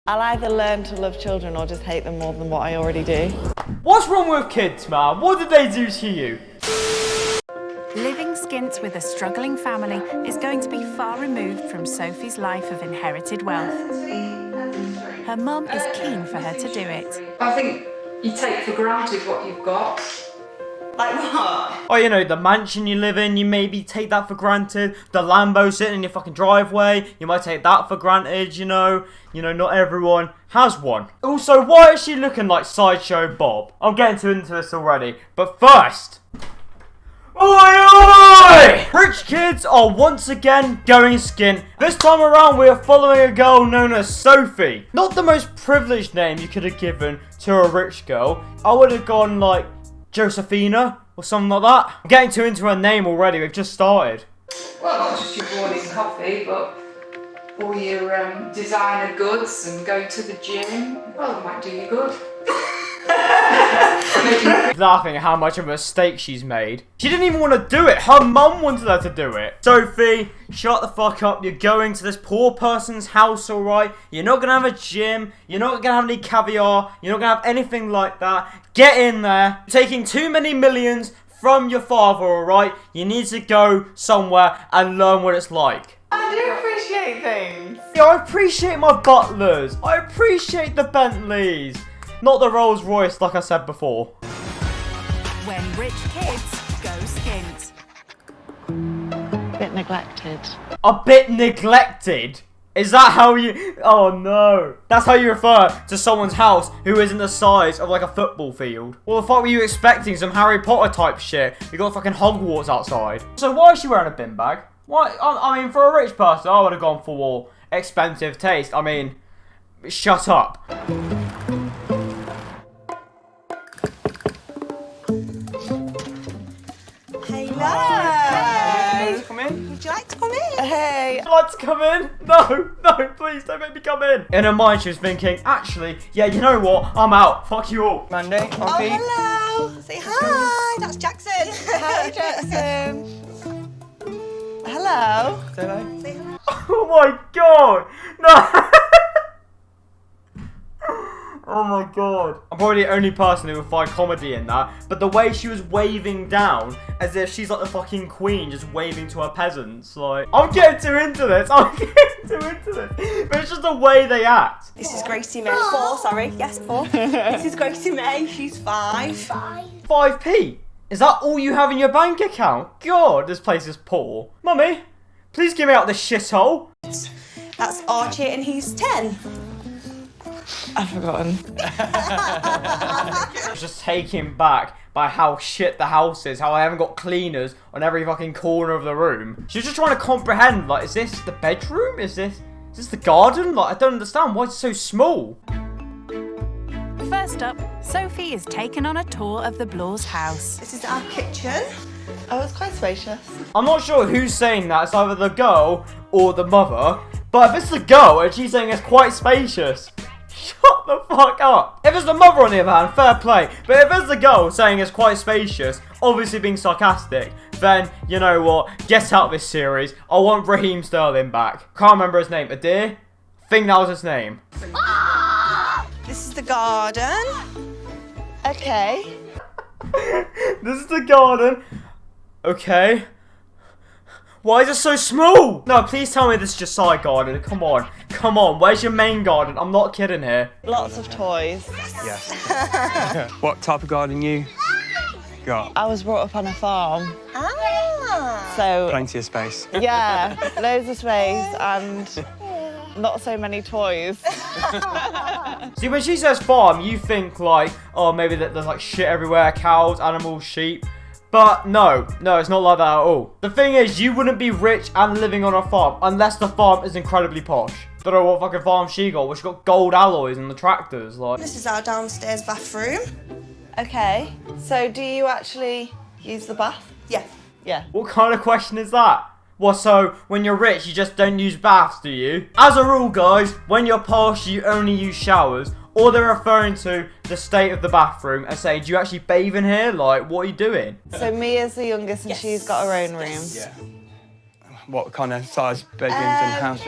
I'll either learn to love children or just hate them more than what I already do. What's wrong with kids, man? What did they do to you? Living skint with a struggling family is going to be far removed from Sophie's life of inherited wealth. Her mum is keen for her to do it. I think you take for granted what you've got. Like what? Oh, you know, the mansion you live in, you maybe take that for granted. The Lambo sitting in your fucking driveway, you might take that for granted, you know. You know, not everyone has one. Also, why is she looking like Sideshow Bob? I'm getting into this already. But first... Oi, oi! Rich kids are once again going skint. This time around we are following a girl known as Sophie. Not the most privileged name you could have given to a rich girl. I would have gone like Josephina or something like that. I'm getting too into her name already, we've just started. Well, not just your morning coffee, but all your designer goods and going to the gym. Well, it might do you good. Laughing at how much of a mistake she's made. She didn't even want to do it. Her mum wanted her to do it. Sophie, shut the fuck up. You're going to this poor person's house, alright? You're not going to have a gym. You're not going to have any caviar. You're not going to have anything like that. Get in there. You're taking too many millions from your father, alright? You need to go somewhere and learn what it's like. I do appreciate things. Yeah, I appreciate my butlers. I appreciate the Bentleys. Not the Rolls Royce, like I said before. When rich kids go skint. A bit neglected. A bit neglected? Is that how you... Oh no. That's how you refer to someone's house who isn't the size of like a football field. What the fuck were you expecting? Some Harry Potter type shit? You got fucking Hogwarts outside. So why is she wearing a bin bag? Why? I mean, for a rich person, I would have gone for expensive taste. I mean, shut up. Hello. Come in. Would you like to come in? Hey. Would you like to come in? No, no, please don't make me come in. In her mind, she was thinking, actually, yeah, you know what? I'm out. Fuck you all. Monday, on Oh, feet. hello. Say hi. That's Jackson. Hi, Jackson. Hello. Say hello. Oh my god. No. Oh my god. I'm probably the only person who would find comedy in that, but the way she was waving down as if she's like the fucking queen just waving to her peasants, like, I'm getting too into this, but it's just the way they act. This is Gracie May. 4, sorry. Yes, 4. This is Gracie May. She's 5. 5p? Is that all you have in your bank account? God, this place is poor. Mummy, please get me out of this shithole. That's Archie and he's 10. I've forgotten. I was just taken back by how shit the house is, how I haven't got cleaners on every fucking corner of the room. She was just trying to comprehend, like, is this the bedroom? Is this the garden? Like, I don't understand, why it's so small? First up, Sophie is taken on a tour of the Blaw's house. This is our kitchen. Oh, it's quite spacious. I'm not sure who's saying that, it's either the girl or the mother, but if it's the girl and she's saying it's quite spacious, shut the fuck up. If it's the mother on the other hand, fair play. But if it's the girl saying it's quite spacious, obviously being sarcastic, then, you know what, get out of this series. I want Raheem Sterling back. Can't remember his name. Adair? Think that was his name. This is the garden. Okay. This is the garden. Okay. Why is it so small? No, please tell me this is your side garden. Come on. Come on. Where's your main garden? I'm not kidding here. Lots of toys. Yes. What type of garden you got? I was brought up on a farm. Ah. So, Plenty of space. yeah, loads of space and not so many toys. See, when she says farm, you think like, oh, maybe that there's like shit everywhere, cows, animals, sheep. But no, it's not like that at all. The thing is, you wouldn't be rich and living on a farm unless the farm is incredibly posh. Don't know what fucking farm she got, but she got gold alloys in the tractors, like. This is our downstairs bathroom. Okay, so do you actually use the bath? Yeah. Yeah. What kind of question is that? What, so when you're rich, you just don't use baths, do you? As a rule, guys, when you're posh, you only use showers. Or they're referring to the state of the bathroom and saying, do you actually bathe in here? Like, what are you doing? So Mia's the youngest and Yes. she's got her own room. Yes. Yeah. What kind of size bedrooms and houses?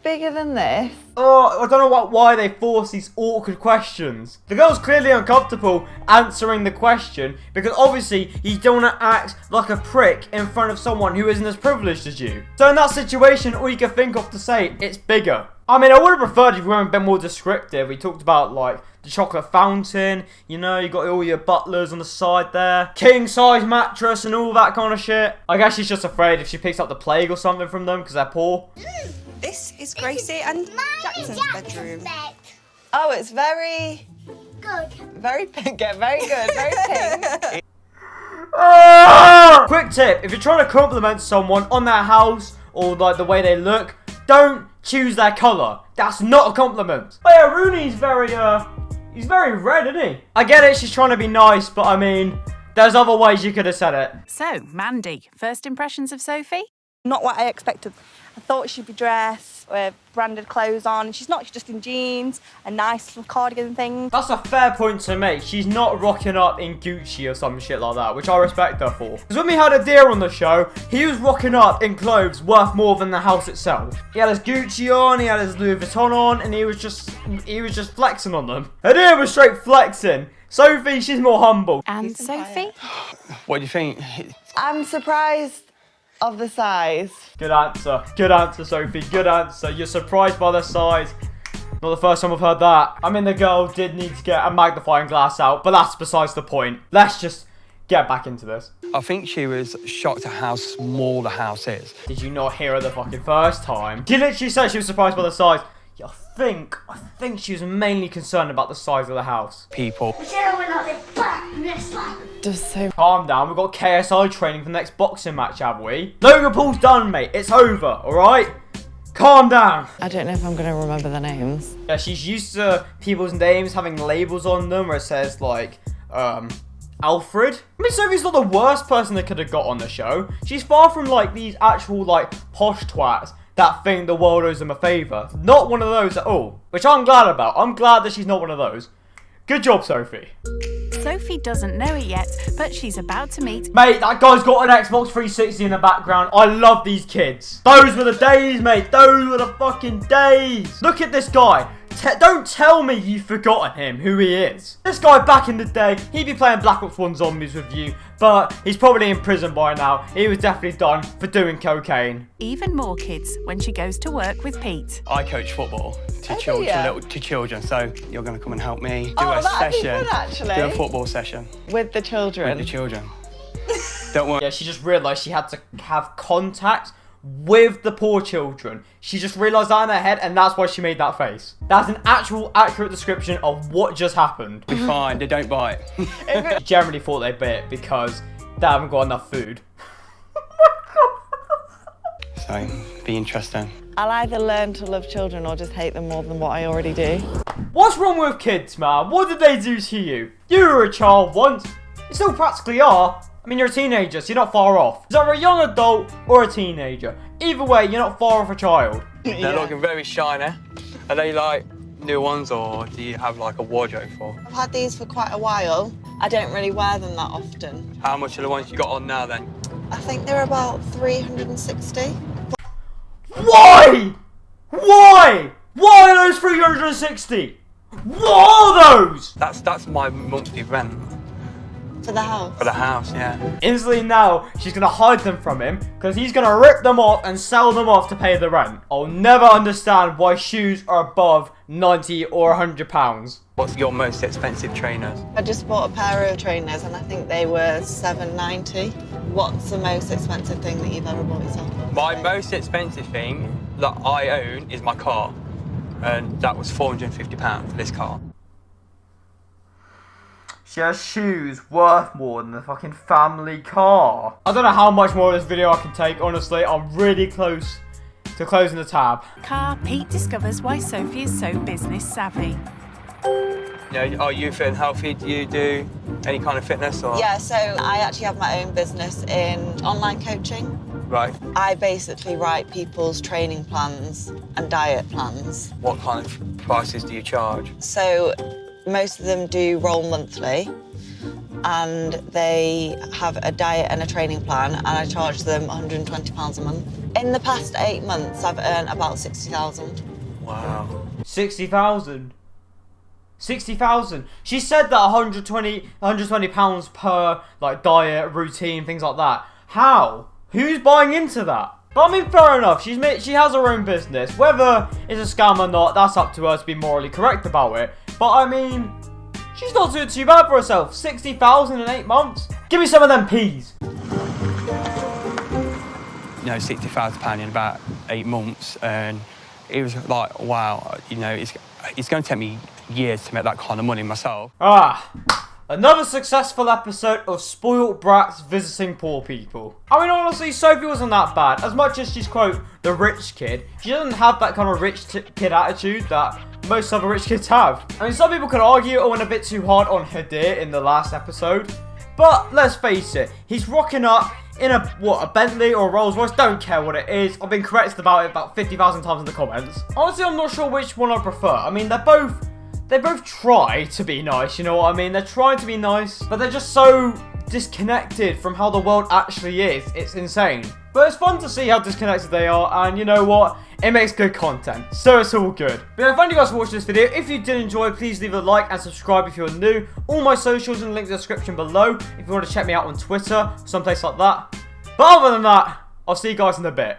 bigger than this? Oh, I don't know why they force these awkward questions. The girl's clearly uncomfortable answering the question because obviously you don't want to act like a prick in front of someone who isn't as privileged as you. So in that situation, all you can think of to say, it's bigger. I mean, I would have preferred if we hadn't been more descriptive. We talked about, like, the chocolate fountain, you know, you got all your butlers on the side there, king size mattress and all that kind of shit. I guess she's just afraid if she picks up the plague or something from them because they're poor. This is Gracie and Jackson's bedroom. Oh, it's very good. Very pink. Very good. Very pink. Quick tip, if you're trying to compliment someone on their house or like the way they look, don't choose their colour. That's not a compliment. Oh yeah, Rooney's he's very red, isn't he? I get it, she's trying to be nice, but I mean, there's other ways you could have said it. So, Mandy, first impressions of Sophie? Not what I expected. I thought she'd be dressed with branded clothes on. She's not, she's just in jeans, a nice little cardigan thing. That's a fair point to make. She's not rocking up in Gucci or some shit like that, which I respect her for. Because when we had Adir on the show, he was rocking up in clothes worth more than the house itself. He had his Gucci on, he had his Louis Vuitton on, and he was just flexing on them. Adir was straight flexing. Sophie, she's more humble. And Sophie? What do you think? I'm surprised of the size. Good answer. Good answer, Sophie. Good answer. You're surprised by the size. Not the first time I've heard that. I mean, the girl did need to get a magnifying glass out, but that's besides the point. Let's just get back into this. I think she was shocked at how small the house is. Did you not hear her the fucking first time? She literally said she was surprised by the size. Yeah, I think she was mainly concerned about the size of the house. People. Just so. Calm down, we've got KSI training for the next boxing match, have we? Logan Paul's done, mate. It's over, alright? Calm down. I don't know if I'm going to remember the names. Yeah, she's used to people's names having labels on them where it says, like, Alfred. I mean, Sophie's not the worst person they could have got on the show. She's far from, like, these actual, like, posh twats that think the world owes them a favour. Not one of those at all. Which I'm glad about. I'm glad that she's not one of those. Good job, Sophie. Sophie doesn't know it yet, but she's about to meet... Mate, that guy's got an Xbox 360 in the background. I love these kids. Those were the days, mate. Those were the fucking days. Look at this guy. Don't tell me you've forgotten him, who he is. This guy back in the day, he'd be playing Black Ops 1 Zombies with you, but he's probably in prison by now. He was definitely done for doing cocaine. Even more kids when she goes to work with Pete. I coach football to children, so you're going to come and help me do that'd a be session. fun, actually. Do a football session. With the children. With the children. Don't worry. Yeah, she just realised she had to have contact with the poor children. She just realised that in her head, and that's why she made that face. That's an actual accurate description of what just happened. Be fine, they don't bite. She generally thought they bit because they haven't got enough food. So, be interesting. I'll either learn to love children or just hate them more than what I already do. What's wrong with kids, man? What did they do to you? You were a child once. You still practically are. I mean, you're a teenager, so you're not far off. Is either a young adult or a teenager. Either way, you're not far off a child. They're looking very shiny. Are they like new ones, or do you have like a wardrobe for? I've had these for quite a while. I don't really wear them that often. How much are the ones you got on now then? I think they're about 360. Why? Why? Why are those 360? What are those? That's my monthly rent. For the house? For the house, yeah. Instantly now, she's going to hide them from him because he's going to rip them off and sell them off to pay the rent. I'll never understand why shoes are above 90 or 100 pounds. What's your most expensive trainers? I just bought a pair of trainers and I think they were £7.90. What's the most expensive thing that you've ever bought yourself? My most expensive thing that I own is my car. And that was £450 for this car. She has shoes worth more than the fucking family car. I don't know how much more of this video I can take, honestly. I'm really close to closing the tab. Car, Pete discovers why Sophie is so business savvy. You know, are you fit and healthy? Do you do any kind of fitness? Or? Yeah, so I actually have my own business in online coaching. Right. I basically write people's training plans and diet plans. What kind of prices do you charge? So most of them do roll monthly and they have a diet and a training plan and I charge them £120 a month. In the past 8 months, I've earned about 60,000. Wow. 60,000. 60,000. She said that 120 pounds per like diet, routine, things like that. How? Who's buying into that? But I mean, fair enough. She has her own business. Whether it's a scam or not, that's up to her to be morally correct about it. But I mean, she's not doing too bad for herself. 60,000 in 8 months. Give me some of them peas. You know, £60,000 in about 8 months, and it was like, wow, you know, it's going to take me years to make that kind of money myself. Another successful episode of spoiled brats visiting poor people. I mean, honestly, Sophie wasn't that bad. As much as she's, quote, the rich kid, she doesn't have that kind of rich kid attitude that most other rich kids have. I mean, some people could argue it went a bit too hard on Hadir in the last episode. But let's face it, he's rocking up in a Bentley or a Rolls Royce, don't care what it is. I've been corrected about it about 50,000 times in the comments. Honestly, I'm not sure which one I prefer. I mean, they both try to be nice, you know what I mean? They're trying to be nice, but they're just so disconnected from how the world actually is. It's insane. But it's fun to see how disconnected they are, and you know what? It makes good content, so it's all good. But yeah, thank you guys for watching this video. If you did enjoy, please leave a like and subscribe if you're new. All my socials in the link in the description below if you want to check me out on Twitter, someplace like that. But other than that, I'll see you guys in a bit.